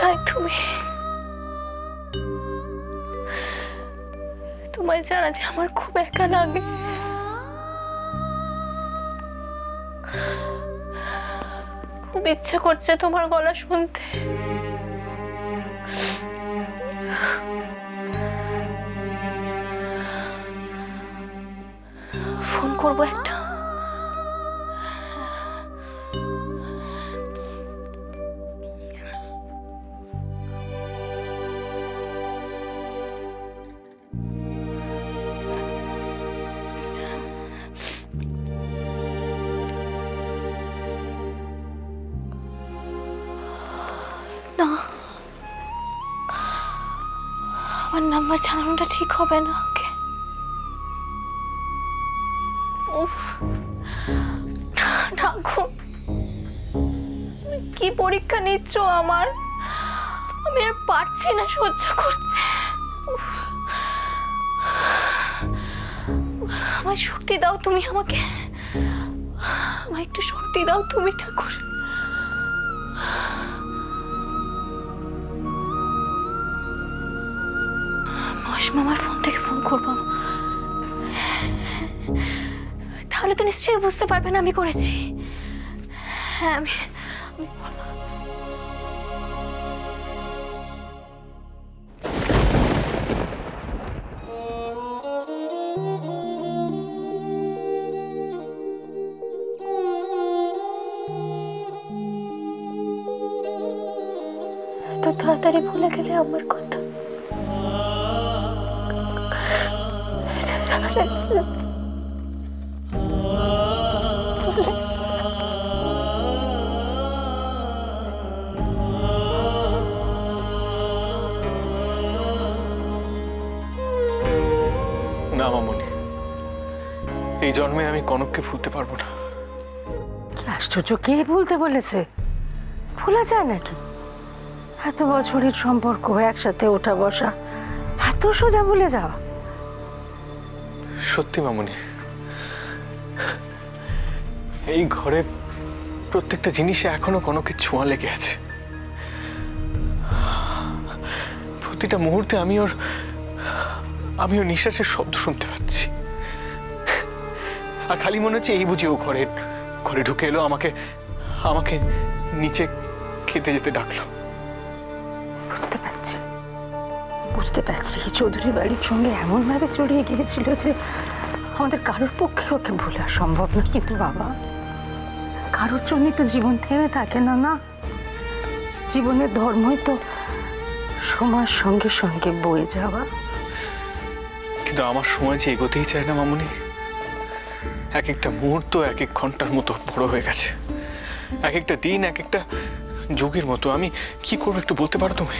কোথায় তুমি? তোমায় ছাড়া যে আমার খুব একা লাগে। খুব ইচ্ছে করছে তোমার গলা শুনতে। ফোন করবো একটা। না, আমার নাম্বার জানানোটা ঠিক হবে না। ওকে, উফ, ডাকো। কি পরীক্ষা নিচ্ছ আমার? আমি আর পারছি না সহ্য করতে। আমায় শক্তি দাও তুমি, আমাকে আমায় একটু শক্তি দাও তুমি ঠাকুর। মহেশ মামার ফোন থেকে ফোন করবো, তাহলে তো নিশ্চয়ই বুঝতে পারবে না আমি করেছি। হ্যাঁ, আমি তো তাড়াতাড়ি ভুলে গেলে আমার কথা। না মামনি, এই জন্মে আমি কনককে ভুলতে পারবো না। কি আশ্চর্য, কে ভুলতে বলেছে? ভোলা যায় নাকি? এত বছরের সম্পর্ক, একসাথে ওঠা বসা, এত সোজা ভুলে যাওয়া? সত্যি মামনি, এই ঘরে প্রত্যেকটা জিনিসে এখনো কনকের ছোঁয়া লেগে আছে। প্রতিটা মুহূর্তে আমি ওর নিঃশ্বাসের শব্দ শুনতে পাচ্ছি। আর খালি মনে হচ্ছে এই বুঝি ও ঘরে ঢুকে এলো, আমাকে নিচে খেতে যেতে ডাকলো। বুঝতে পারছি চৌধুরী বাড়ির সঙ্গে এমন ভাবে জড়িয়ে গিয়েছিল যে আমাদের কারোর পক্ষে ওকে ভোলা সম্ভব না। কিন্তু বাবা, কারোর জন্যই তো জীবন থেমে থাকে না। না, জীবনের ধর্মই তো সময়ের সঙ্গে সঙ্গে বয়ে যাওয়া। কিন্তু আমার সময় যে এগোতেই চায় না মামনি। এক একটা মুহূর্ত এক এক ঘন্টার মতো বড় হয়ে গেছে, এক একটা দিন এক একটা যুগের মতো। আমি কি করবো একটু বলতে পারো তুমি?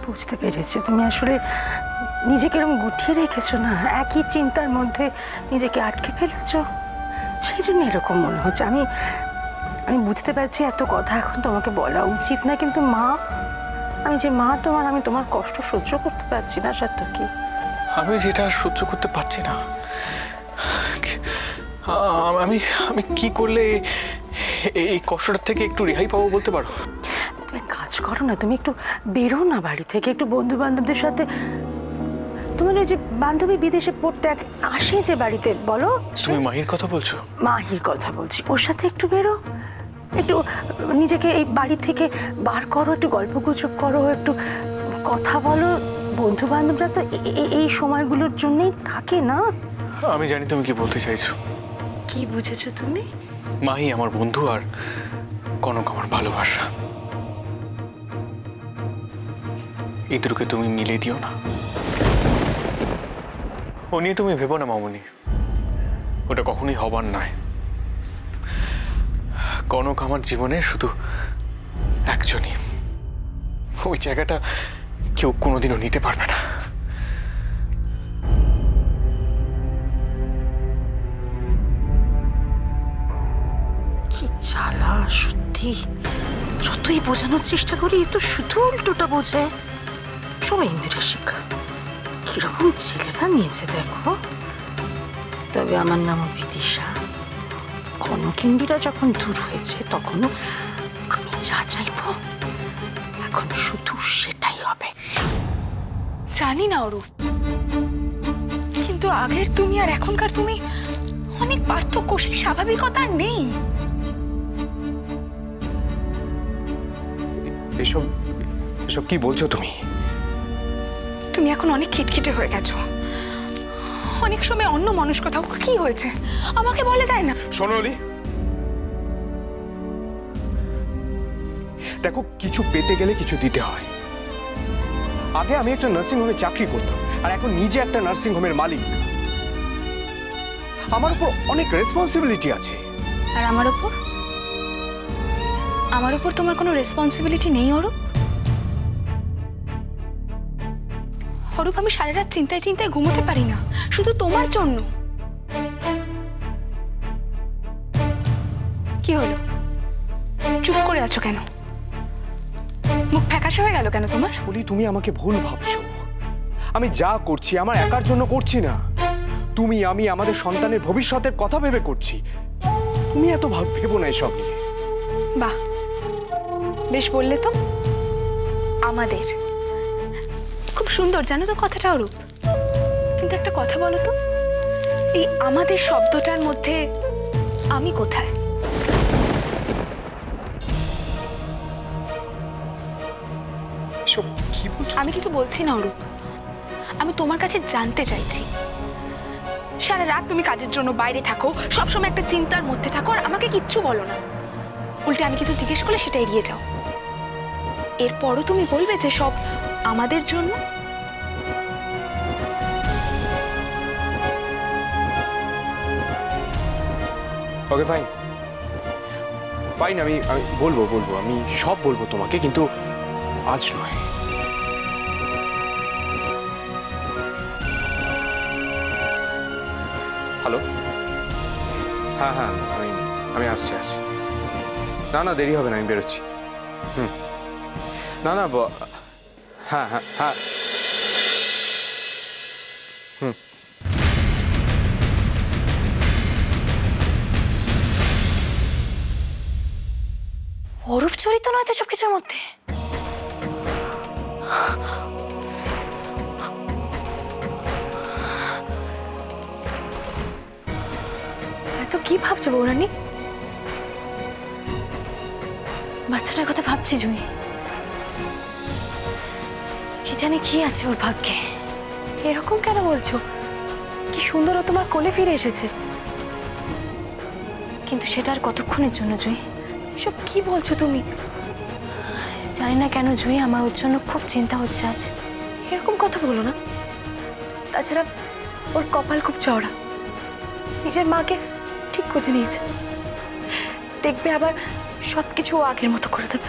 বুঝতে পেরেছি, তুমি আসলে নিজেকে এরকম গুটিয়ে রেখেছো না, একই চিন্তার মধ্যে নিজেকে আটকে ফেলেছ, সেই জন্য এরকম মনে হচ্ছে। আমি বুঝতে পারছি এত কথা এখন তোমাকে বলা উচিত না, কিন্তু মা, আমি যে মা তোমার, আমি তোমার কষ্ট সহ্য করতে পারছি না। সার্থকী, আমি যেটা সহ্য করতে পারছি না, আমি কি করলে এই কষ্টটা থেকে একটু রেহাই পাবো বলতে পারো? তুমি কাজ করো না, তুমি একটু বেরো না বাড়ি থেকে, একটু বন্ধু বান্ধবদের সাথে। তোমার ওই যে বান্ধবী বিদেশে পড়তে আসে যে বাড়িতে, বলো। তুমি মাহির কথা বলছো? মাহির কথা বলছি, ওর সাথে একটু বেরো, একটু নিজেকে এই বাড়ি থেকে বার করো, একটু গল্প গুজব করো, একটু কথা বলো। বন্ধু বান্ধবরা তো এই সময়গুলোর জন্যই থাকে না। আমি জানি তুমি কি বলতে চাইছো। কি বুঝেছো তুমি? মাহি আমার বন্ধু আর কনক আমার ভালোবাসা, এই দুটোকে তুমি মিলে দিও না। ও নিয়ে তুমি ভেবো না মামনি, ওটা কখনোই হবার নয়। কনক আমার জীবনে শুধু একজনই, ওই জায়গাটা কেউ কোনোদিনও নিতে পারবে না। কি জ্বালা সত্যি, যতই বোঝানোর চেষ্টা করি এ তো শুধু উল্টোটা বোঝে। সবাই ইন্দিরা শিক্ষা কিরকম ছেলে বানিয়েছে দেখো। তবে আমার নাম বিদিশা। কনক ইন্দিরা যখন দূর হয়েছে তখনও আমি যা চাইবো এখন শুধু সেটাই হবে। জানি না অরূপ, কিন্তু আগের তুমি আর এখনকার তুমি অনেক পার্থক্য, সেই স্বাভাবিকতা আর নেই। এসব এসব কি বলছো তুমি? তুমি এখন অনেক খিটখিটে হয়ে গেছো, অনেক সময় অন্য মানুষ কথা। কি হয়েছে আমাকে বলে যায় না? সোনালি, দেখো, কিছু পেতে গেলে কিছু দিতে হয়। আগে আমি একটা নার্সিং হোমে চাকরি করতাম, আর এখন নিজে একটা নার্সিং হোমের মালিক। আমার উপর অনেক রেসপন্সিবিলিটি আছে। আর আমার উপর তোমার কোনো রেসপন্সিবিলিটি নেই অরূপ? অরূপ, আমি সারা রাত চিন্তায় চিন্তায় ঘুমোতে পারি না, শুধু তোমার জন্য। কি হলো, চুপ করে আছো কেন? মুখ ফ্যাকাশে হয়ে গেল কেন তোমার? বলি, তুমি আমাকে ভুল ভাবছো। আমি যা করছি আমার একার জন্য করছি না। তুমি, আমি, আমাদের সন্তানের ভবিষ্যতের কথা ভেবে করছি। তুমি এত ভেবো না এসব নিয়ে। বাহ, বেশ বললে তো। আমাদের, খুব সুন্দর জানো তো কথাটা অরূপ। কিন্তু একটা কথা বলো তো, এই আমাদের শব্দটার মধ্যে আমি কোথায়? এসব কি বলছো? আমি কিছু বলছি না অরূপ, আমি তোমার কাছে জানতে চাইছি। সারা রাত তুমি কাজের জন্য বাইরে থাকো, সবসময় একটা চিন্তার মধ্যে থাকো, আর আমাকে কিচ্ছু বলো না। উল্টে আমি কিছু জিজ্ঞেস করলে সেটা এড়িয়ে যাও। এরপরও তুমি বলবে যে সব আমাদের জন্য। ওকে, ফাইন ফাইন, আমি বলবো, আমি সব বলবো তোমাকে, কিন্তু আজ নয়। হ্যালো, হ্যাঁ, আমি আসছি। না, দেরি হবে না, আমি বেরোচ্ছি। না, হ্যাঁ, অরূপ চরিত নয় তো সব কিছুর মধ্যে। এত কি ভাবছো বৌরানী? বাচ্চাটার কথা ভাবছি জুঁই। কি জানি কি আছে ওর ভাগ্যে। এরকম কেন বলছো? কি সুন্দর ও তোমার কোলে ফিরে এসেছে। কিন্তু সেটা আর কতক্ষণের জন্য জুঁই? এসব কি বলছো তুমি? জানি না কেন জুঁই, আমার ওর জন্য খুব চিন্তা হচ্ছে আজ। এরকম কথা বলো না। তাছাড়া ওর কপাল খুব চওড়া, নিজের মাকে ঠিক খুঁজে নিয়েছে। দেখবে আবার সবকিছু ও আগের মতো করে দেবে।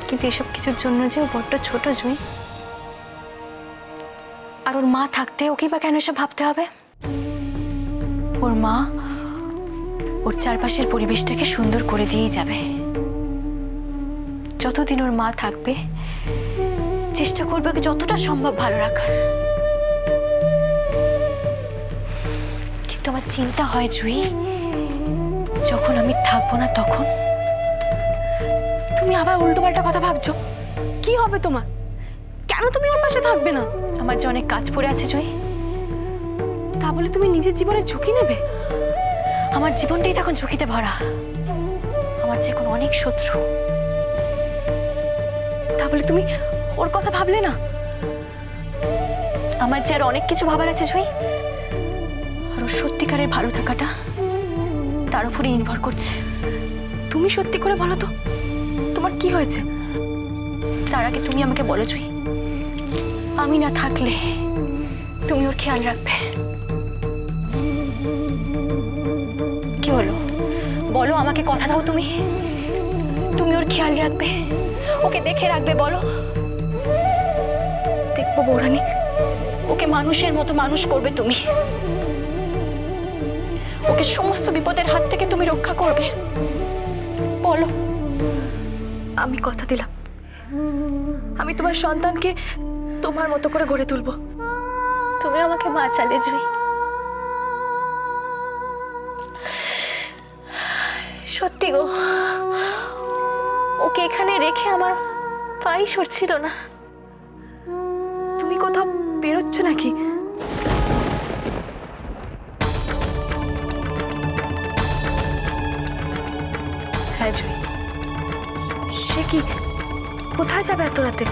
কিন্তু এসব কিছুর জন্য যে ও বড্ড ছোট জুঁই। আর ওর মা থাকতে ওকে বা কেন এসব ভাবতে হবে? ওর মা ওর চারপাশের পরিবেশটাকে সুন্দর করে দিয়েই যাবে। যতদিন ওর মা থাকবে চেষ্টা করবে ওকে যতটা সম্ভব ভালো রাখার। কিন্তু আমার চিন্তা হয় জুঁই, যখন আমি থাকবো না তখন তুমি আবার উল্টোপাল্টা কথা ভাবছো। কি হবে তোমার? কেন তুমি ওর পাশে থাকবে না? আমার যে অনেক কাজ পড়ে আছে জুঁই। তা বলে তুমি নিজের জীবনের ঝুঁকি নেবে? আমার জীবনটাই তখন ঝুঁকিতে ভরা। আমার যে এখন অনেক শত্রু। তা বলে তুমি ওর কথা ভাবলে না? আমার যে আর অনেক কিছু ভাবার আছে জুঁই। আর ওর সত্যিকারের ভালো থাকাটা তার উপরে নির্ভর করছে। তুমি সত্যি করে বলো তো, তোমার কি হয়েছে? তার আগে তুমি আমাকে বলো জুঁই, আমি না থাকলে তুমি ওর খেয়াল রাখবে? কি হলো বলো, আমাকে কথা দাও। তুমি ওর খেয়াল রাখবে, ওকে দেখে রাখবে? বলো। দেখবো বৌরানী, ওকে মানুষের মতো মানুষ করবে তুমি। ওকে সমস্ত বিপদের হাত থেকে তুমি রক্ষা করবে। বলো। আমি কথা দিলাম, আমি তোমার সন্তানকে তোমার মতো করে গড়ে তুলবো। তুমি আমাকে বাঁচালে জুঁই। সত্যি গো, ও ওকে এখানে রেখে আমার পাই সরছিল না। তুমি কোথাও বেরোচ্ছ নাকি? হ্যাঁ জুই। সে কি, কোথায় যাবে এত রাতে?